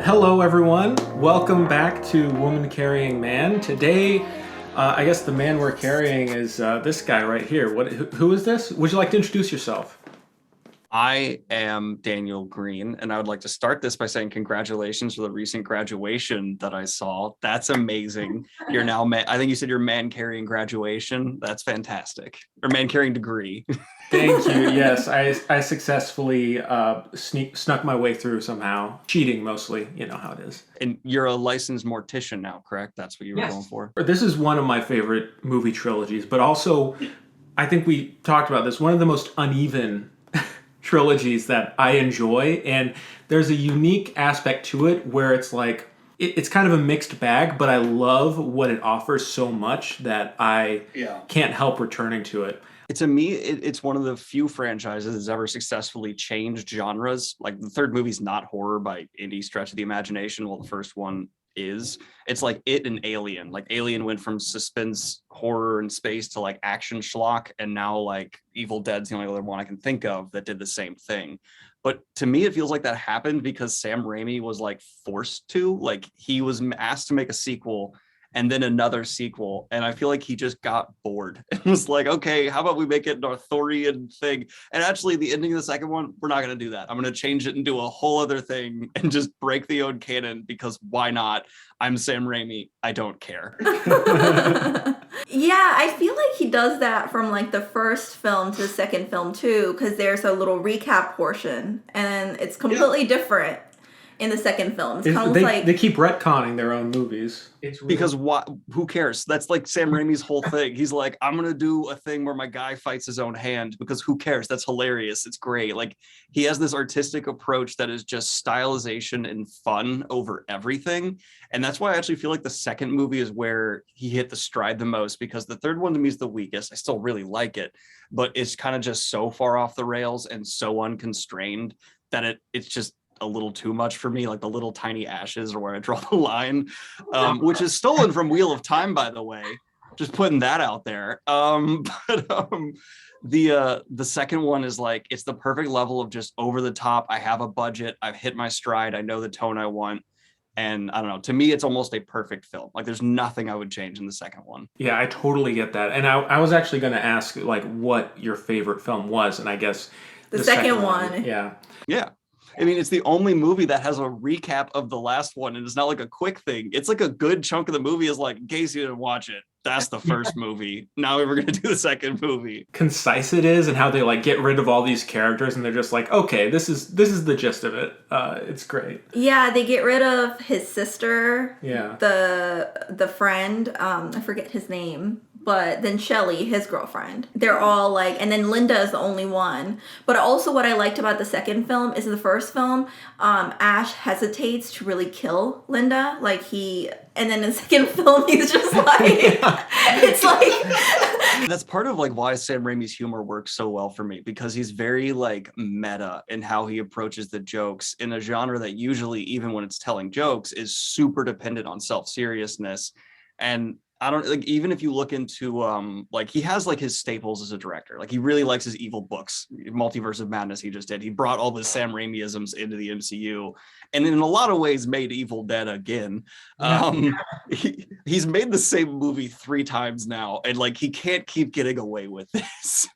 Hello, everyone. Welcome back to Woman Carrying Man. Today, I guess the man we're carrying is this guy right here. Who is this? Would you like to introduce yourself? I am Daniel Greene, and I would like to start this by saying congratulations for the recent graduation that I saw. That's amazing. You're now, I think you said you're man carrying graduation. That's fantastic. Or man carrying degree. Thank you. Yes, I successfully snuck my way through somehow. Cheating mostly, you know how it is. And you're a licensed mortician now, correct? That's what you were going for? This is one of my favorite movie trilogies, but also, I think we talked about this, one of the most uneven trilogies that I enjoy, and there's a unique aspect to it where it's like it's kind of a mixed bag, but I love what it offers so much that I can't help returning to it. To me, it's one of the few franchises that's ever successfully changed genres. Like the third movie's not horror by any stretch of the imagination, while the first one is. It's like it and Alien. Like Alien went from suspense horror and space to like action schlock, and now like Evil Dead's the only other one I can think of that did the same thing. But to me, it feels like that happened because Sam Raimi was like forced to. Like he was asked to make a sequel and then another sequel, and I feel like he just got bored and was like, okay, how about we make it an Arthurian thing? And actually the ending of the second one, we're not going to do that. I'm going to change it and do a whole other thing and just break the old canon, because why not? I'm Sam Raimi, I don't care. Yeah, I feel like he does that from like the first film to the second film too, because there's a little recap portion and it's completely different in the second film. It's kind of like they keep retconning their own movies. It's really... Because what? Who cares? That's like Sam Raimi's whole thing. He's like, I'm gonna do a thing where my guy fights his own hand, because who cares? That's hilarious. It's great. Like he has this artistic approach that is just stylization and fun over everything, and that's why I actually feel like the second movie is where he hit the stride the most, because the third one to me is the weakest. I still really like it, but it's kind of just so far off the rails and so unconstrained that it's just a little too much for me. Like the little tiny ashes are where I draw the line, which is stolen from Wheel of Time, by the way. Just putting that out there. The second one is like, it's the perfect level of just over the top. I have a budget. I've hit my stride. I know the tone I want. And I don't know, to me, it's almost a perfect film. Like there's nothing I would change in the second one. Yeah, I totally get that. And I was actually going to ask like what your favorite film was. And I guess the second one. Yeah. Yeah. I mean, it's the only movie that has a recap of the last one, and it's not like a quick thing. It's like a good chunk of the movie is like, in case you didn't watch it, that's the first movie. Now we're going to do the second movie. Concise it is, and how they like get rid of all these characters, and they're just like, okay, this is the gist of it. It's great. Yeah, they get rid of his sister. Yeah. The friend, I forget his name. But then Shelly, his girlfriend, they're all like, and then Linda is the only one. But also what I liked about the second film is in the first film, Ash hesitates to really kill Linda. And then in the second film, he's just like, it's like. That's part of like why Sam Raimi's humor works so well for me, because he's very like meta in how he approaches the jokes in a genre that usually, even when it's telling jokes, is super dependent on self-seriousness. And I don't like, even if you look into like he has like his staples as a director. Like he really likes his evil books, Multiverse of Madness. He just did. He brought all the Sam Raimi-isms into the MCU, and in a lot of ways made Evil Dead again. He's made the same movie 3 times now, and like he can't keep getting away with this.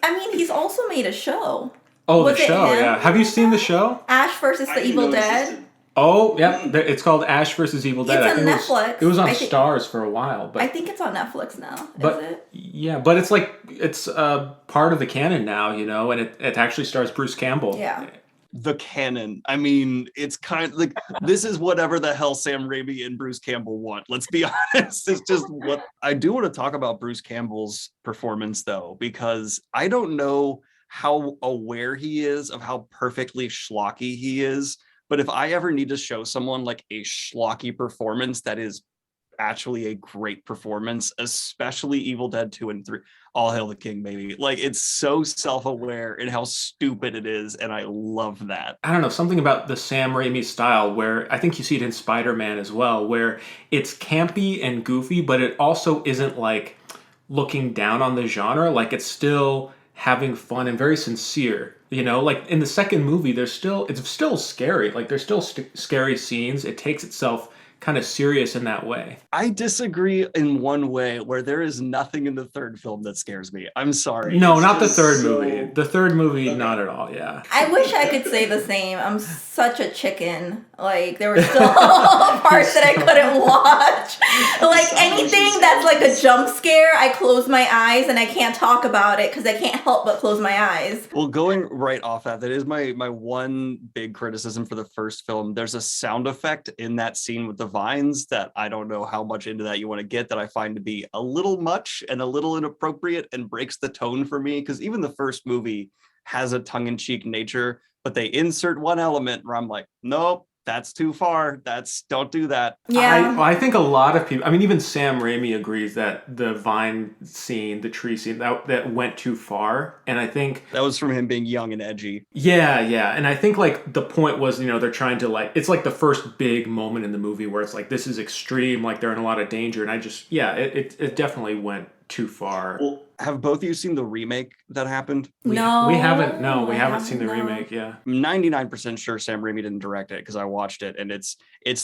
I mean, he's also made a show. Oh, the show, yeah. Have you seen the show? Ash versus the Evil Dead. Oh, yeah. It's called Ash versus Evil Dead. It's on Netflix. It was on Starz for a while. But I think it's on Netflix now. Is it? Yeah, but it's like, it's part of the canon now, you know, and it actually stars Bruce Campbell. Yeah. The canon. I mean, it's kind of like, this is whatever the hell Sam Raimi and Bruce Campbell want. Let's be honest. It's just what I do want to talk about Bruce Campbell's performance, though, because I don't know how aware he is of how perfectly schlocky he is. But if I ever need to show someone like a schlocky performance that is actually a great performance, especially Evil Dead 2 and 3, all hail the king, baby. Like it's so self-aware in how stupid it is, and I love that. I don't know, something about the Sam Raimi style where I think you see it in Spider-Man as well, where it's campy and goofy, but it also isn't like looking down on the genre. Like it's still having fun and very sincere. You know, like in the second movie, it's still scary. Like there's still scary scenes. It takes itself kind of serious in that way. I disagree in one way where there is nothing in the third film that scares me. I'm sorry. No, It's not the just third so- movie. The third movie, Okay. not at all. Yeah. I wish I could say the same. I'm such a chicken. Like there were still parts that I couldn't watch. Like anything that's like a jump scare, I close my eyes and I can't talk about it because I can't help but close my eyes. Well, going right off that is my one big criticism for the first film. There's a sound effect in that scene with the vines that I don't know how much into that you want to get, that I find to be a little much and a little inappropriate and breaks the tone for me, because even the first movie has a tongue-in-cheek nature, but they insert one element where I'm like, nope, that's too far. Don't do that. Yeah. I think a lot of people, I mean, even Sam Raimi agrees that the vine scene, the tree scene, that went too far. And I think That was from him being young and edgy. yeah. And I think like the point was, you know, they're trying to like, it's like the first big moment in the movie where it's like, this is extreme, like they're in a lot of danger. And I just, yeah, it definitely went too far. Well, have both of you seen the remake that happened? No. We haven't, no, we I haven't seen the no. remake. Yeah. I'm 99% sure Sam Raimi didn't direct it because I watched it, and it's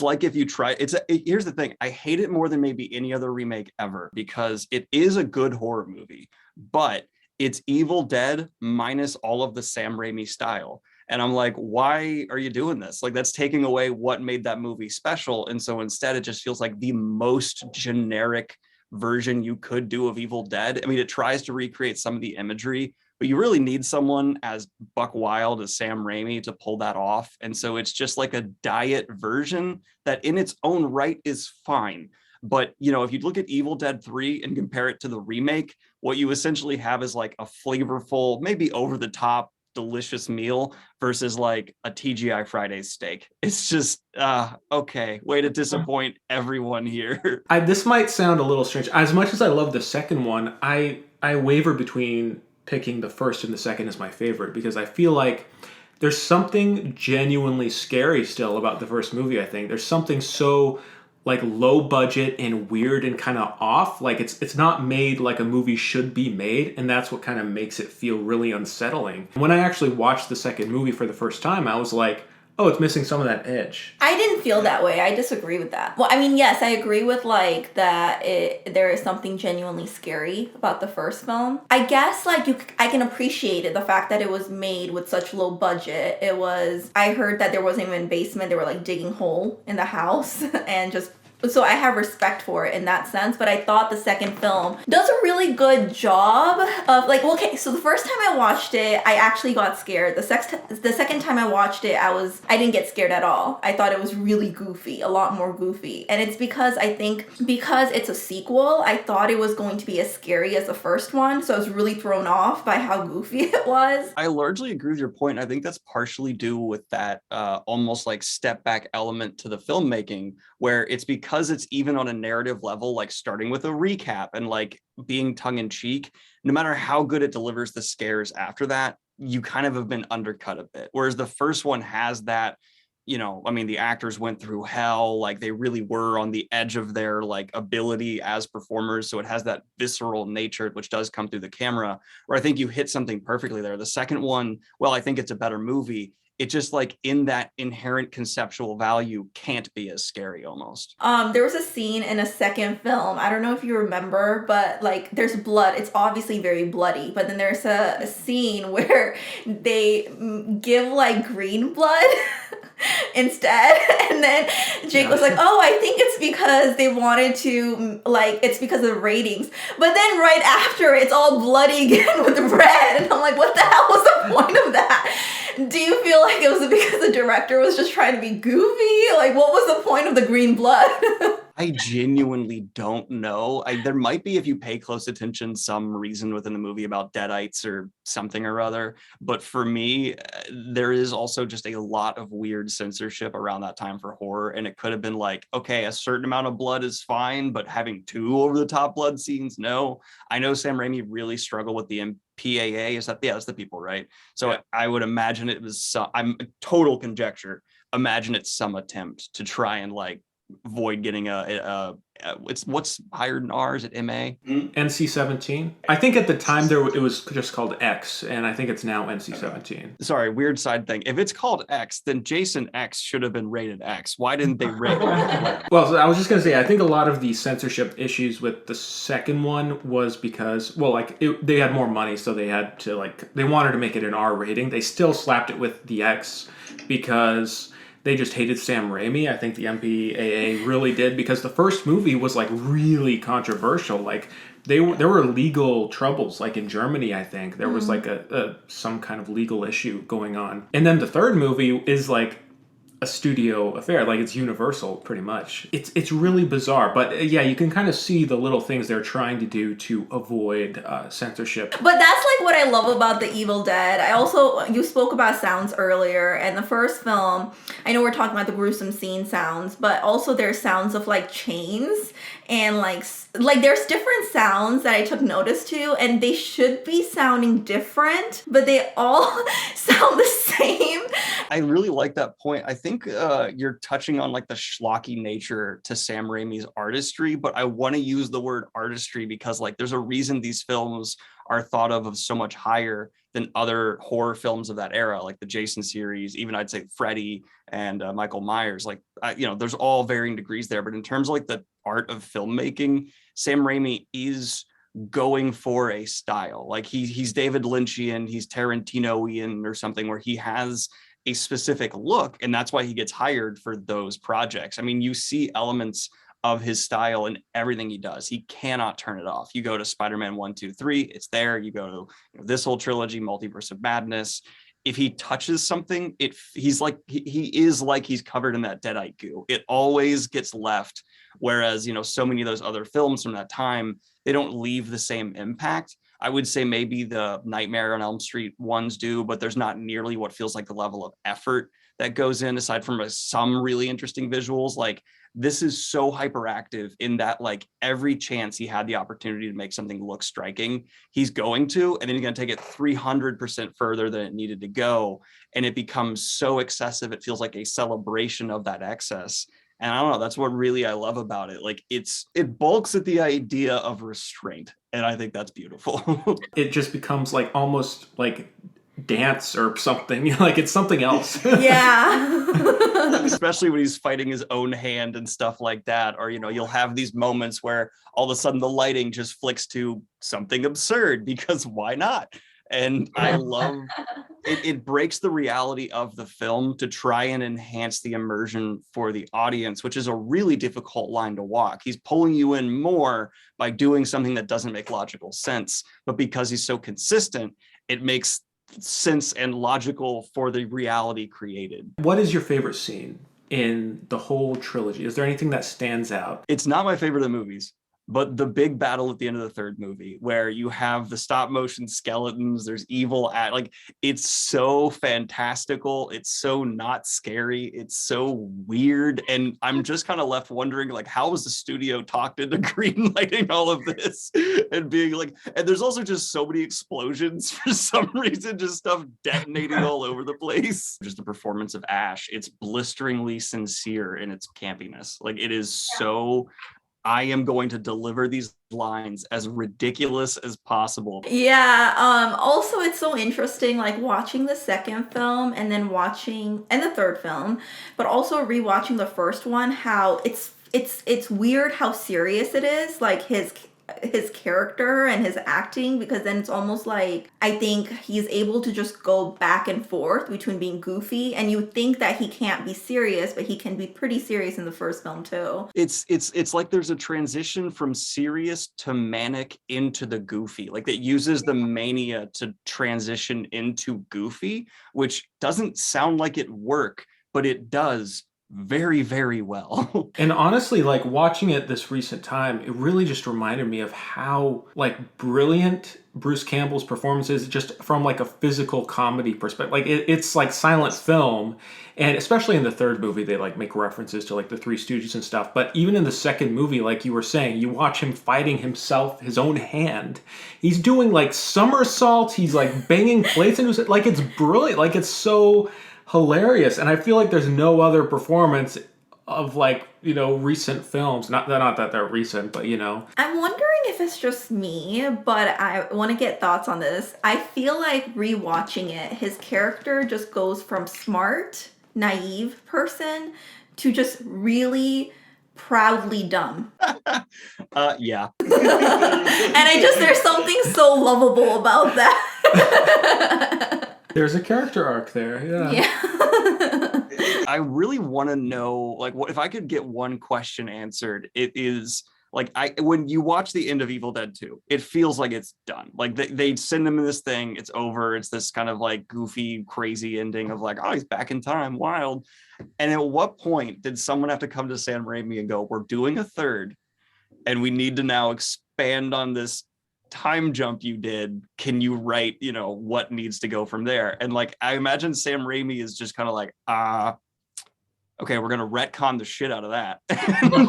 like if you try here's the thing, I hate it more than maybe any other remake ever because it is a good horror movie, but it's Evil Dead minus all of the Sam Raimi style. And I'm like, why are you doing this? Like, that's taking away what made that movie special. And so instead, it just feels like the most generic version you could do of Evil Dead. I mean, it tries to recreate some of the imagery, but you really need someone as buck wild as Sam Raimi to pull that off. And so it's just like a diet version that in its own right is fine. But, you know, if you look at Evil Dead 3 and compare it to the remake, what you essentially have is like a flavorful, maybe over the top, delicious meal versus like a TGI Fridays steak. It's just okay, way to disappoint everyone here. This might sound a little strange. As much as I love the second one, I waver between picking the first and the second as my favorite because I feel like there's something genuinely scary still about the first movie. I think there's something so like low budget and weird and kind of off. Like it's not made like a movie should be made, and that's what kind of makes it feel really unsettling. When I actually watched the second movie for the first time, I was like, oh, it's missing some of that edge. I didn't feel that way. I disagree with that. Well, I mean, yes, I agree with like that there is something genuinely scary about the first film. I guess like I can appreciate it, the fact that it was made with such low budget. I heard that there wasn't even a basement. They were like digging hole in the house and just so I have respect for it in that sense, but I thought the second film does a really good job of like, okay, so the first time I watched it, I actually got scared. The second time I watched it, I didn't get scared at all. I thought it was really goofy, a lot more goofy. And it's because I think because it's a sequel, I thought it was going to be as scary as the first one, so I was really thrown off by how goofy it was. I largely agree with your point. I think that's partially due with that almost like step back element to the filmmaking, where it's because it's even on a narrative level, like starting with a recap and like being tongue in cheek, no matter how good it delivers the scares after that, you kind of have been undercut a bit. Whereas the first one has that, you know, I mean, the actors went through hell, like they really were on the edge of their like ability as performers. So it has that visceral nature, which does come through the camera, where I think you hit something perfectly there. The second one, well, I think it's a better movie. It just like in that inherent conceptual value can't be as scary almost. There was a scene in a second film. I don't know if you remember, but like there's blood. It's obviously very bloody, but then there's a scene where they give like green blood instead. And then Jake was like, oh, I think it's because they wanted to, like, it's because of the ratings. But then right after, it's all bloody again with red. And I'm like, what the hell was the point of that? Do you feel like it was because the director was just trying to be goofy? Like, what was the point of the green blood? I genuinely don't know. There might be, if you pay close attention, some reason within the movie about deadites or something or other. But for me, there is also just a lot of weird censorship around that time for horror. And it could have been like, okay, a certain amount of blood is fine, but having 2 over the top blood scenes, no. I know Sam Raimi really struggled with the MPAA. Is that, yeah, that's the people, right? So yeah. I would imagine it was I'm total conjecture. Imagine it's some attempt to try and like avoid getting it's what's higher than R? Is it MA? NC-17. I think at the time it was just called X, and I think it's now NC-17. Sorry, weird side thing. If it's called X, then Jason X should have been rated X. Why didn't they rate it? Well, so I was just going to say, I think a lot of the censorship issues with the second one was because, well, like, they had more money, so they had to, like, they wanted to make it an R rating. They still slapped it with the X because they just hated Sam Raimi. I think the MPAA really did, because the first movie was, like, really controversial. Like, there were legal troubles, like in Germany, I think. There was, like, some kind of legal issue going on. And then the third movie is, like, a studio affair, like it's Universal pretty much. It's really bizarre, but yeah, you can kind of see the little things they're trying to do to avoid censorship. But that's like what I love about The Evil Dead. You spoke about sounds earlier, and the first film, I know we're talking about the gruesome scene sounds, but also there's sounds of like chains and like there's different sounds that I took notice to, and they should be sounding different, but they all sound the same. I really like that point. I think you're touching on like the schlocky nature to Sam Raimi's artistry, but I want to use the word artistry because like there's a reason these films are thought of so much higher than other horror films of that era, like the Jason series, even I'd say Freddy and Michael Myers. Like, there's all varying degrees there, but in terms of like the art of filmmaking, Sam Raimi is going for a style. Like he's David Lynchian, he's Tarantinoian or something, where he has a specific look, and that's why he gets hired for those projects. I mean, you see elements of his style in everything he does. He cannot turn it off. You go to Spider-Man 1, 2, 3, it's there. You go to this whole trilogy, Multiverse of Madness. If he touches something, he's like he is like he's covered in that deadite goo. It always gets left. Whereas, so many of those other films from that time, they don't leave the same impact. I would say maybe the Nightmare on Elm Street ones do, but there's not nearly what feels like the level of effort that goes in, aside from some really interesting visuals. Like, this is so hyperactive in that, like, every chance he had the opportunity to make something look striking, he's going to, and then he's going to take it 300% further than it needed to go. And it becomes so excessive, it feels like a celebration of that excess. And I don't know, that's what really I love about it. Like, it bulks at the idea of restraint. And I think that's beautiful. It just becomes like almost like dance or something. Like it's something else. Yeah. Especially when he's fighting his own hand and stuff like that. Or, you'll have these moments where all of a sudden the lighting just flicks to something absurd, because why not? And I love it breaks the reality of the film to try and enhance the immersion for the audience, which is a really difficult line to walk. He's pulling you in more by doing something that doesn't make logical sense, but because he's so consistent, it makes sense and logical for the reality created. What is your favorite scene in the whole trilogy? Is there anything that stands out? It's not my favorite of the movies, but the big battle at the end of the third movie, where you have the stop motion skeletons, there's evil like, it's so fantastical. It's so not scary. It's so weird. And I'm just kind of left wondering, like, how was the studio talked into green lighting all of this and being like, and there's also just so many explosions for some reason, just stuff detonating all over the place. Just the performance of Ash, it's blisteringly sincere in its campiness. Like, it is so, I am going to deliver these lines as ridiculous as possible. Yeah. Also, it's so interesting, like watching the second film and then and the third film, but also rewatching the first one. How it's weird how serious it is, like his character and his acting, because then it's almost like I think he's able to just go back and forth between being goofy, and you think that he can't be serious, but he can be pretty serious in the first film too. It's like there's a transition from serious to manic into the goofy. Like, it uses the mania to transition into goofy, which doesn't sound like it work, but it does very, very well. And honestly, like watching it this recent time, it really just reminded me of how like brilliant Bruce Campbell's performance is, just from like a physical comedy perspective. Like it's like silent film, and especially in the third movie, they like make references to like the Three Stooges and stuff. But even in the second movie, like you were saying, you watch him fighting himself, his own hand. He's doing like somersaults. He's like banging plates into his, like it's brilliant. Like it's so hilarious. And I feel like there's no other performance of like, recent films. Not that they're recent, but I'm wondering if it's just me, but I want to get thoughts on this. I feel like rewatching it, his character just goes from smart, naive person to just really proudly dumb. Yeah. And there's something so lovable about that. There's a character arc there. Yeah. Yeah. I really want to know, like, what if I could get one question answered? It is like, when you watch the end of Evil Dead 2, it feels like it's done. Like they send him in this thing, it's over. It's this kind of like goofy, crazy ending of like, oh, he's back in time, wild. And at what point did someone have to come to Sam Raimi and go, we're doing a third, and we need to now expand on this time jump you did? Can you write, what needs to go from there? And like, I imagine Sam Raimi is just kind of like, okay, we're going to retcon the shit out of that.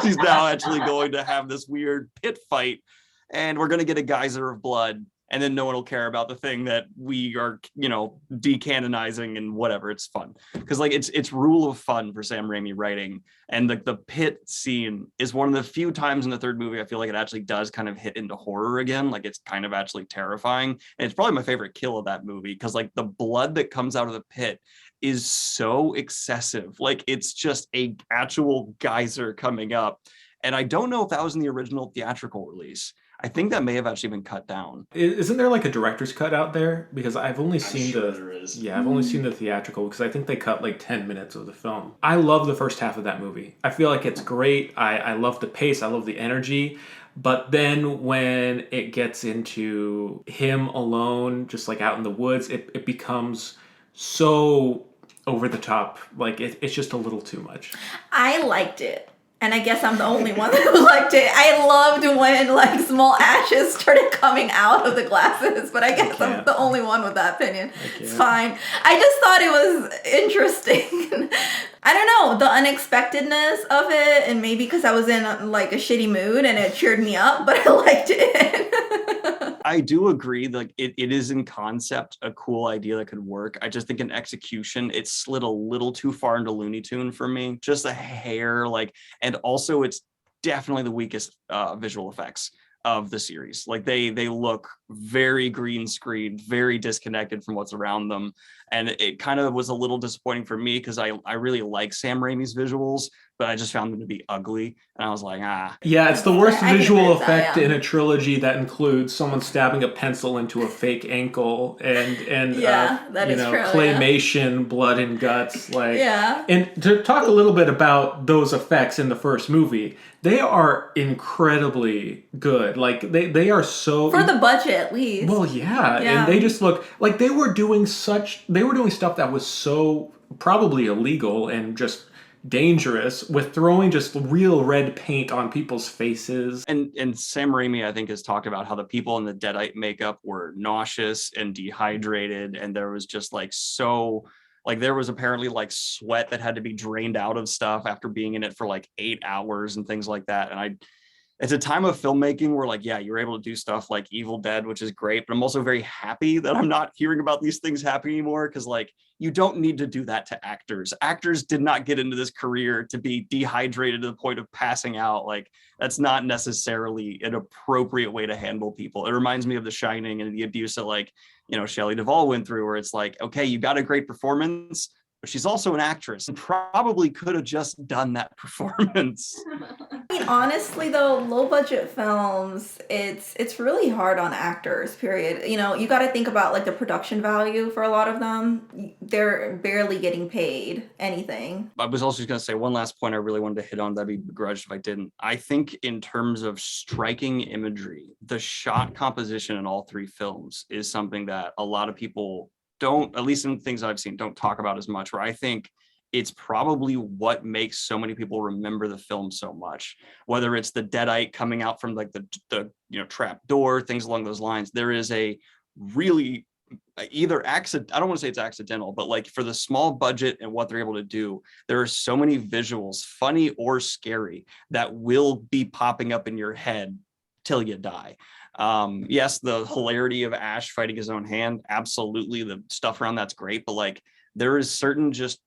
He's now actually going to have this weird pit fight, and we're going to get a geyser of blood, and then no one will care about the thing that we are, decanonizing and whatever. It's fun. Because like it's rule of fun for Sam Raimi writing. And the pit scene is one of the few times in the third movie I feel like it actually does kind of hit into horror again. Like it's kind of actually terrifying. And it's probably my favorite kill of that movie, because like the blood that comes out of the pit is so excessive. Like it's just a actual geyser coming up. And I don't know if that was in the original theatrical release. I think that may have actually been cut down. Isn't there like a director's cut out there? Because I've only seen there is. Yeah, I've only seen the theatrical, because I think they cut like 10 minutes of the film. I love the first half of that movie. I feel like it's great. I love the pace. I love the energy. But then when it gets into him alone, just like out in the woods, it becomes so over the top. Like it's just a little too much. I liked it. And I guess I'm the only one that liked it. I loved when like small ashes started coming out of the glasses, but I guess I'm the only one with that opinion. It's fine. I just thought it was interesting. I don't know, the unexpectedness of it, and maybe because I was in like a shitty mood and it cheered me up, but I liked it. I do agree. Like it is in concept a cool idea that could work. I just think in execution, it slid a little too far into Looney Tune for me. Just a hair, and also it's definitely the weakest visual effects of the series. Like they look very green screen, very disconnected from what's around them. And it kind of was a little disappointing for me, because I really like Sam Raimi's visuals, but I just found them to be ugly. And I was like, Yeah, it's the worst visual effect in a trilogy that includes someone stabbing a pencil into a fake ankle and that is true, claymation, blood and guts. And to talk a little bit about those effects in the first movie, they are incredibly good. Like they are so, for the budget at least. Well, and they just look like they were doing stuff that was so probably illegal and just dangerous, with throwing just real red paint on people's faces. And Sam Raimi, I think, has talked about how the people in the Deadite makeup were nauseous and dehydrated, and there was just there was apparently like sweat that had to be drained out of stuff after being in it for like 8 hours and things like that. And it's a time of filmmaking where you're able to do stuff like Evil Dead, which is great, but I'm also very happy that I'm not hearing about these things happening anymore, because you don't need to do that to actors. Actors did not get into this career to be dehydrated to the point of passing out. That's not necessarily an appropriate way to handle people. It reminds me of The Shining and the abuse that Shelley Duvall went through, where it's like, okay, you got a great performance, but she's also an actress and probably could have just done that performance. I mean, honestly though, low budget films, it's really hard on actors, period. You got to think about the production value for a lot of them. They're barely getting paid anything. I was also going to say one last point I really wanted to hit on that I'd be begrudged if I didn't. I think in terms of striking imagery, the shot composition in all three films is something that a lot of people don't, at least in things I've seen, don't talk about as much, where I think it's probably what makes so many people remember the film so much. Whether it's the Deadite coming out from the trap door, things along those lines. There is a really either accident, I don't want to say it's accidental, but for the small budget and what they're able to do, there are so many visuals, funny or scary, that will be popping up in your head till you die. Yes, the hilarity of Ash fighting his own hand, absolutely, the stuff around that's great, but there is certain just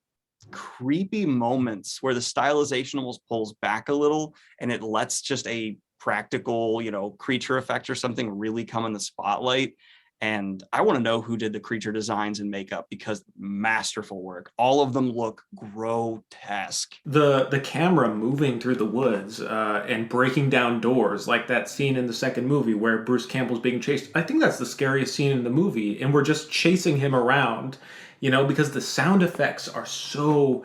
creepy moments where the stylization almost pulls back a little and it lets just a practical, creature effect or something really come in the spotlight. And I want to know who did the creature designs and makeup, because masterful work. All of them look grotesque. The camera moving through the woods and breaking down doors, like that scene in the second movie where Bruce Campbell's being chased. I think that's the scariest scene in the movie, and we're just chasing him around, because the sound effects are so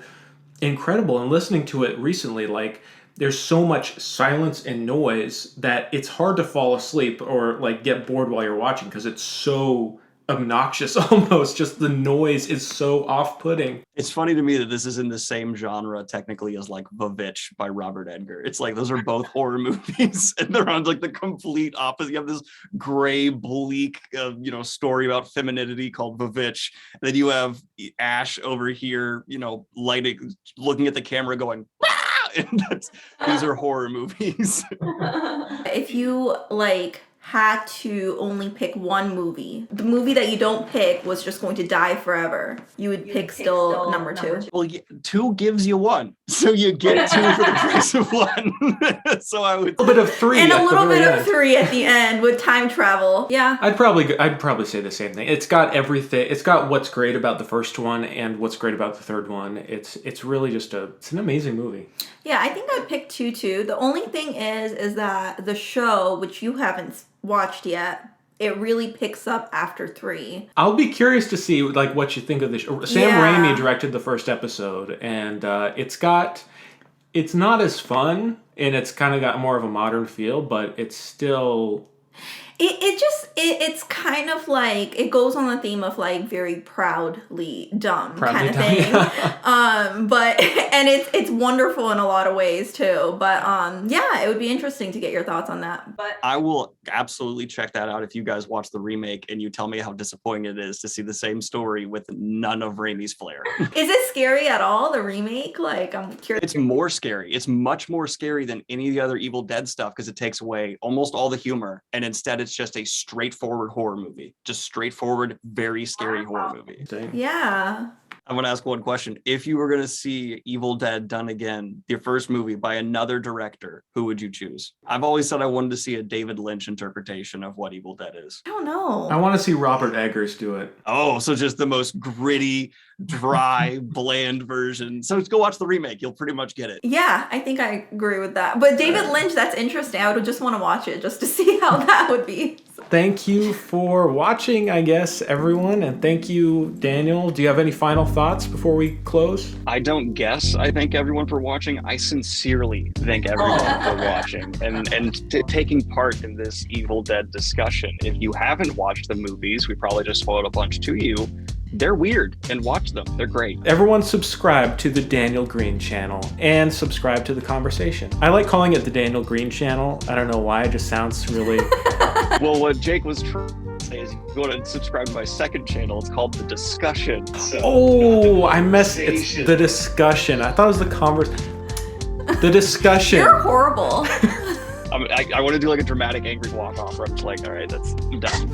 incredible. And listening to it recently, like, there's so much silence and noise that it's hard to fall asleep or like get bored while you're watching, because it's so obnoxious almost. Just the noise is so off-putting. It's funny to me that this is in the same genre technically as like Vavitch by Robert Edgar. It's like those are both horror movies and they're on like the complete opposite. You have this gray, bleak, story about femininity called Vavitch. Then you have Ash over here, lighting, looking at the camera going, "Ah!" And these are horror movies. If you had to only pick one movie, the movie that you don't pick was just going to die forever, you would pick still number two. Well, two gives you one, so you get two for the price of one. So I would a little bit of three, and a little bit of three at the end with time travel. Yeah, I'd probably say the same thing. It's got everything. It's got what's great about the first one and what's great about the third one. It's really just it's an amazing movie. Yeah, I think I picked two too. The only thing is that the show, which you haven't watched yet, it really picks up after 3. I'll be curious to see what you think of this. Sam Raimi directed the first episode, and it's not as fun, and it's kind of got more of a modern feel, but it's still. It's kind of like, it goes on the theme of like very proudly dumb kind of thing. But and it's wonderful in a lot of ways too. But it would be interesting to get your thoughts on that. But I will absolutely check that out if you guys watch the remake and you tell me how disappointing it is to see the same story with none of Raimi's flair. Is it scary at all, the remake? Like, I'm curious. It's more scary. It's much more scary than any of the other Evil Dead stuff, because it takes away almost all the humor, and instead it's just a straightforward horror movie. Just straightforward, very scary horror movie. Yeah. I'm going to ask one question. If you were going to see Evil Dead done again, your first movie by another director, who would you choose? I've always said I wanted to see a David Lynch interpretation of what Evil Dead is. I don't know. I want to see Robert Eggers do it. Oh, so just the most gritty, dry, bland version. So let's go watch the remake. You'll pretty much get it. Yeah, I think I agree with that. But David Lynch, that's interesting. I would just want to watch it just to see how that would be. Thank you for watching, I guess, everyone. And thank you, Daniel. Do you have any final thoughts before we close? I don't guess I thank everyone for watching. I sincerely thank everyone for watching and taking part in this Evil Dead discussion. If you haven't watched the movies, we probably just spoiled a bunch to you. They're weird, and watch them. They're great. Everyone subscribe to the Daniel Greene channel and subscribe to the conversation. I like calling it the Daniel Greene channel. I don't know why. It just sounds really... Well, what Jake was trying to say is, you go to subscribe to my second channel. It's called The Discussion. So, I messed. It's The Discussion. I thought it was The Converse. The Discussion. You're horrible. I want to do like a dramatic angry walk off where I'm just like, all right, I'm done.